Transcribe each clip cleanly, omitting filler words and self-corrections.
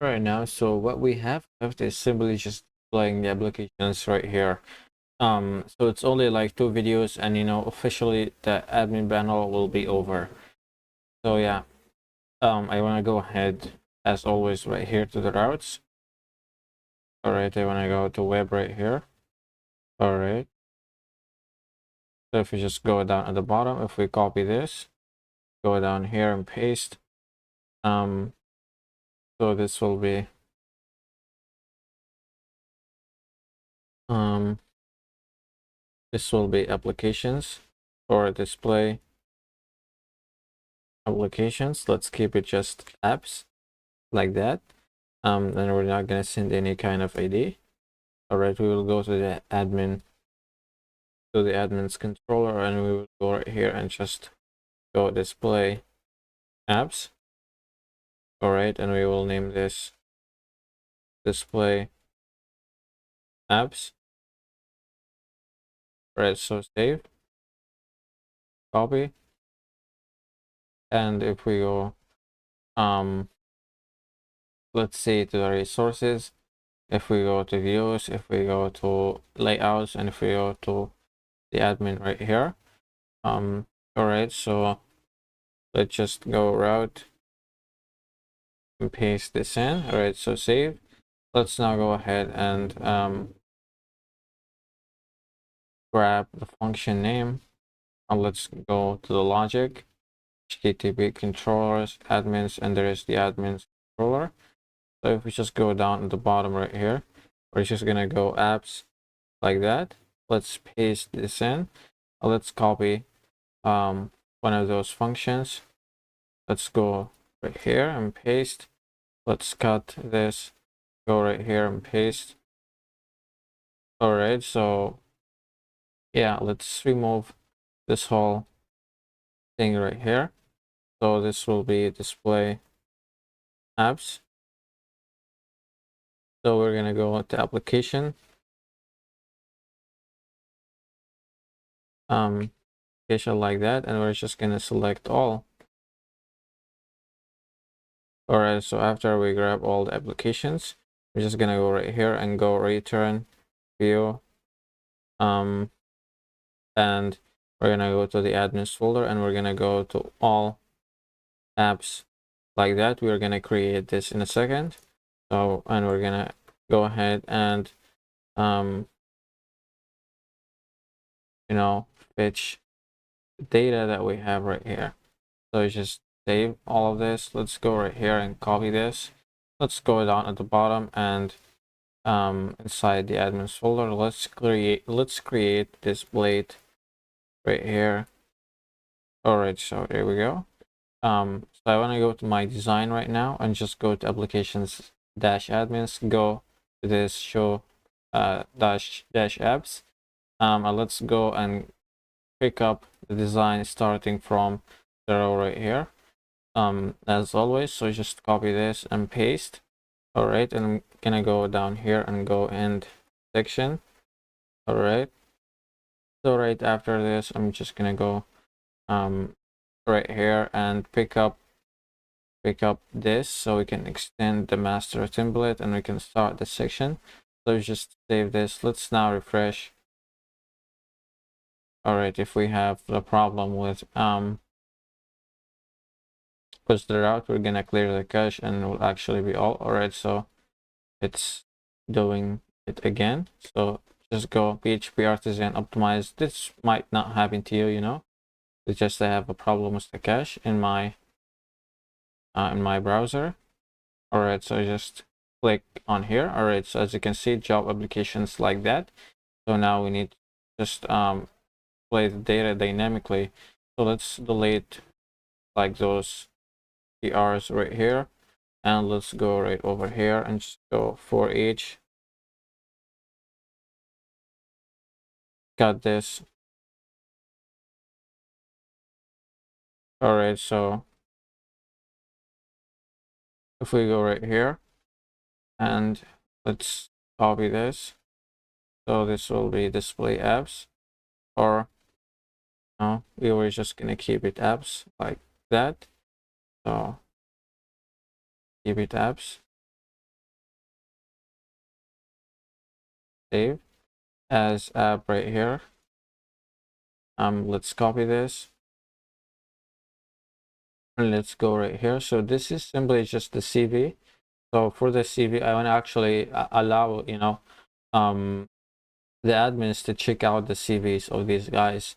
right now. So what we have left is simply just displaying the applications right here. So it's only like 2 videos, and officially the admin panel will be over. So yeah, I want to go ahead as always right here to the routes. All right, I want to go to web right here. All right. So if we just go down at the bottom, if we copy this, go down here and paste. So this will be applications or display applications. Let's keep it just apps like that. And we're not gonna send any kind of ID. All right, we will go to the admin's controller, and we will go right here and just go display apps. All right, and we will name this display apps. All right, so save, copy, and if we go let's say to the resources, if we go to views, if we go to layouts, and if we go to the admin right here, all right, so let's just go route and paste this in. All right, so save. Let's now go ahead and grab the function name, and let's go to the logic, HTTP controllers, admins, and there is the admins controller. So if we just go down at the bottom right here, we're just gonna go apps like that. Let's paste this in. Let's copy one of those functions. Let's go right here and paste. Let's cut this, go right here and paste. All right, so yeah, let's remove this whole thing right here. So this will be display apps. So we're gonna go to application, application like that, and we're just gonna select all. All right, so after we grab all the applications, we're just gonna go right here and go return view, and we're gonna go to the admins folder, and we're gonna go to all apps like that. We're gonna create this in a second. So, and we're gonna go ahead and fetch the data that we have right here. So just save all of this. Let's go right here and copy this. Let's go down at the bottom, and inside the admins folder, let's create this blade right here. All right, so there we go. So I want to go to my design right now and just go to applications dash admins, go to this show dash apps, and let's go and pick up the design starting from 0 right here, as always. So just copy this and paste. All right, and I'm gonna go down here and go end section. All right, so right after this, I'm just gonna go right here and pick up this, so we can extend the master template and we can start the section. So just save this. Let's now refresh. All right, if we have the problem with push the route, we're gonna clear the cache and it will actually be all right. So it's doing it again. So just go PHP artisan optimize. This might not happen to you, it's just I have a problem with the cache in my browser. All right, so just click on here. All right, so as you can see, job applications like that. So now we need to just play the data dynamically. So let's delete like those PRs right here, and let's go right over here and just go for each. Got this. All right, so if we go right here and let's copy this, so this will be display apps, or no, we were just gonna keep it apps like that. So keep it apps. save as app right here. Let's copy this and let's go right here. So this is simply just the CV. So for the CV, I want to actually allow, you know, the admins to check out the CVs of these guys.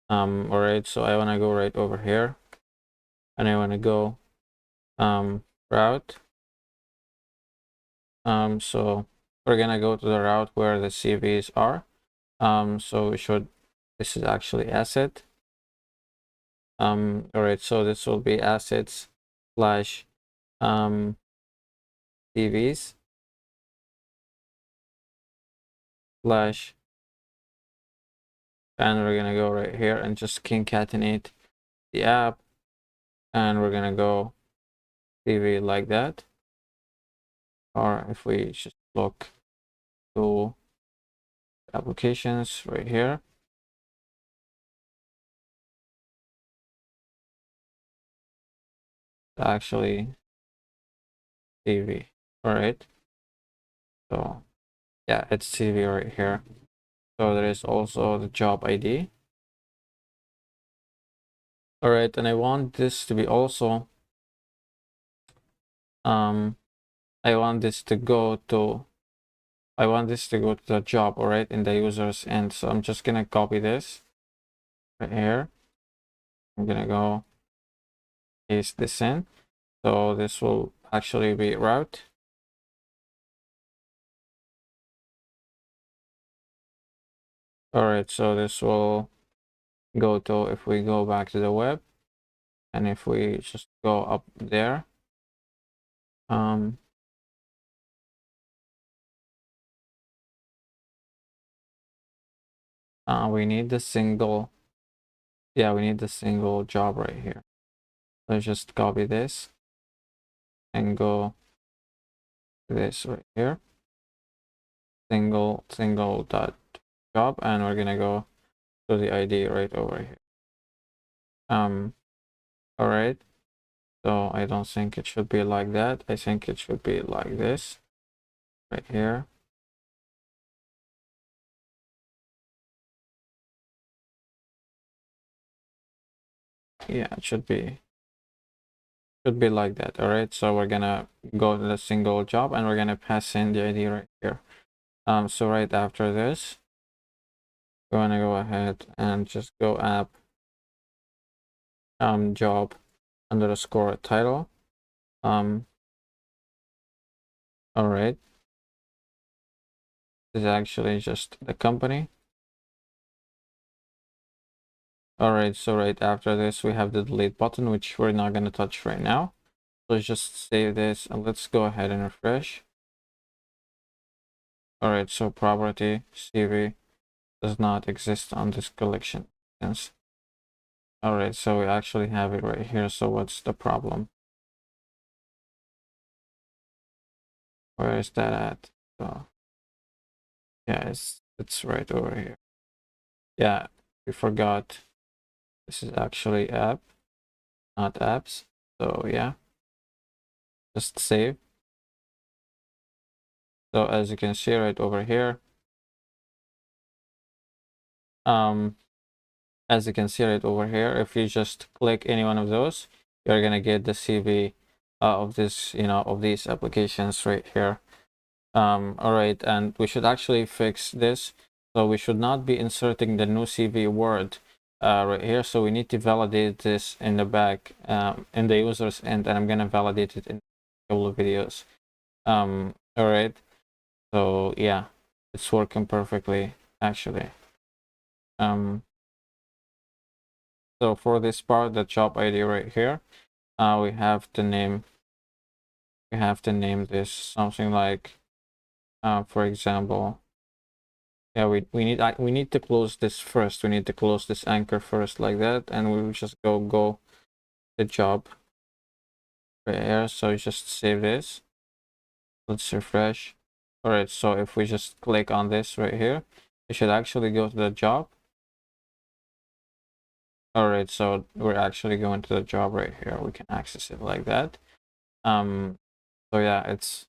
All right, so I want to go right over here and I want to go route. So we're gonna go to the route where the CVs are. So we should, this is actually asset. All right, so this will be assets slash CVs slash, and we're gonna go right here and just concatenate the app, and we're gonna go CV like that. Or if we just look to applications right here, actually CV. All right, so yeah, it's CV right here. So there is also the job ID. All right, and I want this to be also I want this to go to the job, all right, in the user's end. So I'm just gonna copy this right here. I'm gonna go paste this in. So this will actually be route. All right, so this will go to, if we go back to the web and if we just go up there, we need the single, yeah, we need the single job right here. Let's just copy this and go to this right here, single dot job, and we're gonna go to the ID right over here. All right, so I don't think it should be like that. I think it should be like this right here. Yeah, it should be like that. All right, so we're gonna go to the single job and we're gonna pass in the ID right here. So right after this, we're gonna go ahead and just go app job underscore title. All right, this is actually just the company. All right, so right after this we have the delete button, which we're not going to touch right now. Let's just save this and let's go ahead and refresh. All right, so property CV does not exist on this collection. All right, so we actually have it right here. So what's the problem? Where is that at? So yeah, it's right over here. Yeah, we forgot. This is actually app, not apps. So yeah, just save. So as you can see right over here, as you can see right over here, if you just click any one of those, you're gonna get the CV of this, you know, of these applications right here. All right, and we should actually fix this. So we should not be inserting the new CV word right here. So we need to validate this in the back in the user's end, and I'm gonna validate it in a couple of videos. All right, so yeah, it's working perfectly actually. So for this part, the job ID right here, we have to name this something like, for example, yeah, we need to close this first. We need to close this anchor first like that, and we will just go the job right here. So just save this. Let's refresh. All right, so if we just click on this right here, it should actually go to the job. All right, so we're actually going to the job right here. We can access it like that. So yeah, it's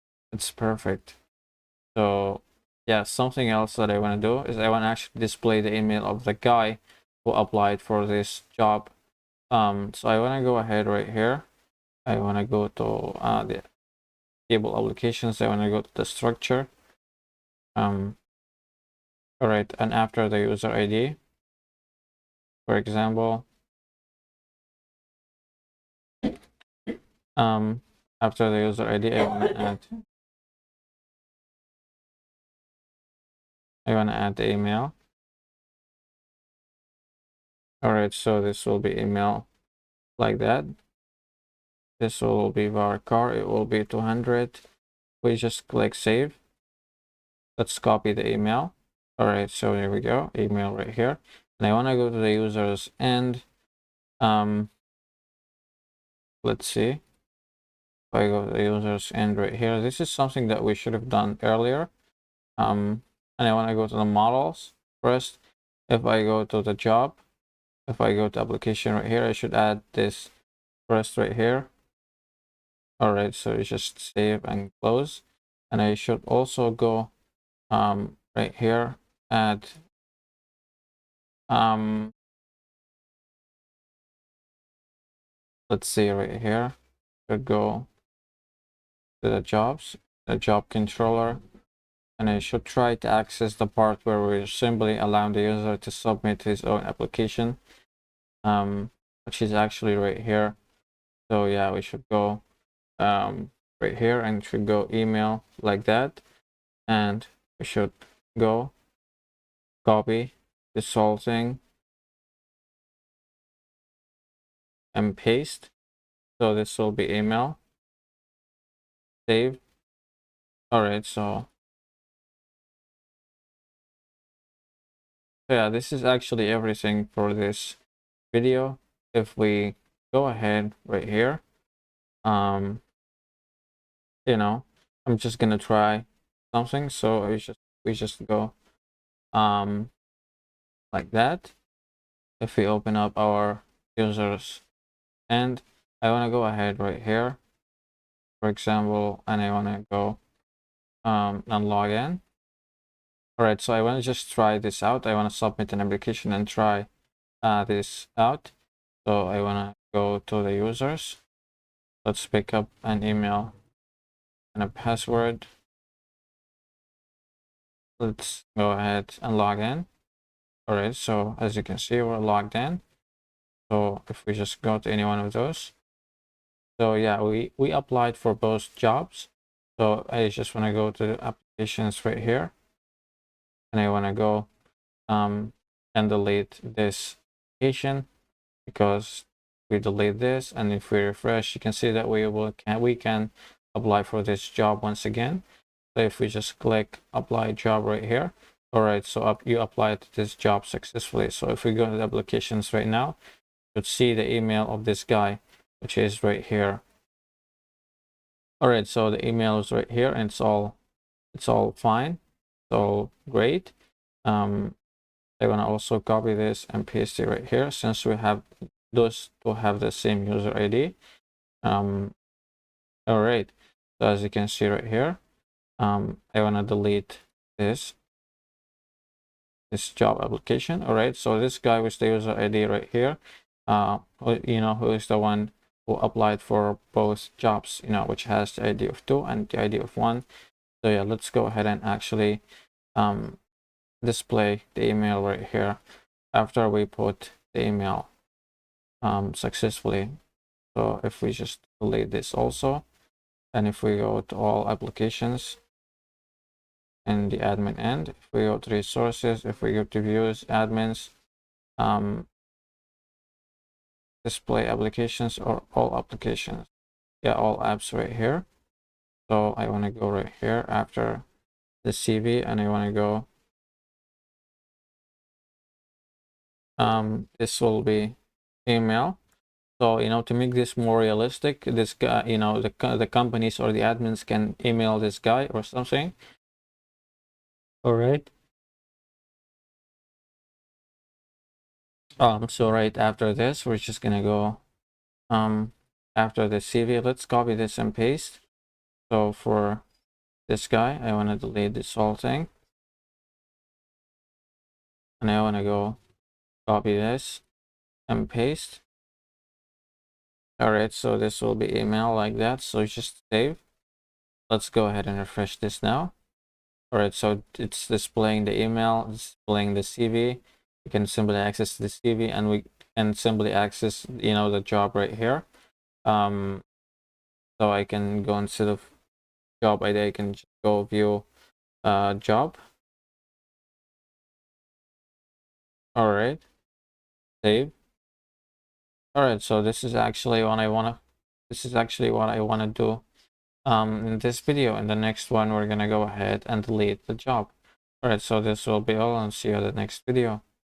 perfect. So yeah, something else that I want to do is I want to actually display the email of the guy who applied for this job. So I want to go ahead right here. I want to go to the table applications. I want to go to the structure. All right, and after the user ID, for example, after the user ID, I want to add the email. All right, so this will be email like that. This will be varchar. It will be 200. We just click save. Let's copy the email. All right, so here we go, email right here. And I want to go to the users and let's see. If I go to the users and right here, this is something that we should have done earlier. And I want to go to the models first. If I go to the job, if I go to application right here, I should add this first right here. All right, so you just save and close. And I should also go right here, add let's see right here, should go to the jobs, the job controller, and I should try to access the part where we're simply allowing the user to submit his own application, which is actually right here. So yeah, we should go right here and should go email like that, and we should go copy this whole thing and paste. So this will be email, save. All right, so yeah, this is actually everything for this video. If we go ahead right here, you know, I'm just gonna try something. So we just go like that. If we open up our users and I want to go ahead right here, for example, and I want to go and log in. All right, so I want to just try this out. I want to submit an application and try this out. So I want to go to the users. Let's pick up an email and a password. Let's go ahead and log in. All right, so as you can see, we're logged in. So if we just go to any one of those, so yeah, we applied for both jobs. So I just want to go to the applications right here, and I want to go and delete this application because we delete this, and if we refresh, you can see that we can apply for this job once again. So if we just click apply job right here, all right, so you applied this job successfully. So if we go to the applications right now, you'll see the email of this guy, which is right here. All right, so the email is right here, and it's all fine, it's all great. I want to also copy this and paste it right here since we have those to have the same user ID. All right, so as you can see right here, I want to delete this job application. All right, so this guy with the user ID right here, who is the one who applied for both jobs, which has the ID of 2 and the ID of 1. So yeah, let's go ahead and actually display the email right here after we put the email successfully. So if we just delete this also, and if we go to all applications and the admin end, if we go to resources, if we go to views, admins, display applications or all applications, yeah, all apps right here. So I want to go right here after the CV, and I want to go this will be email. So to make this more realistic, this guy, the companies or the admins can email this guy or something. All right. So right after this, we're just gonna go after the CV. Let's copy this and paste. So for this guy, I want to delete this whole thing. and I want to go copy this and paste. All right, so this will be email like that. So just save. Let's go ahead and refresh this now. All right, so it's displaying the email, displaying the CV. You can simply access the CV, and we can simply access, you know, the job right here. So I can go, instead of job ID, I can just go view job. All right, save. All right, so this is actually what I wanna. This is actually what I wanna do. In this video. In the next one, we're gonna go ahead and delete the job. All right, so this will be all, and see you in the next video.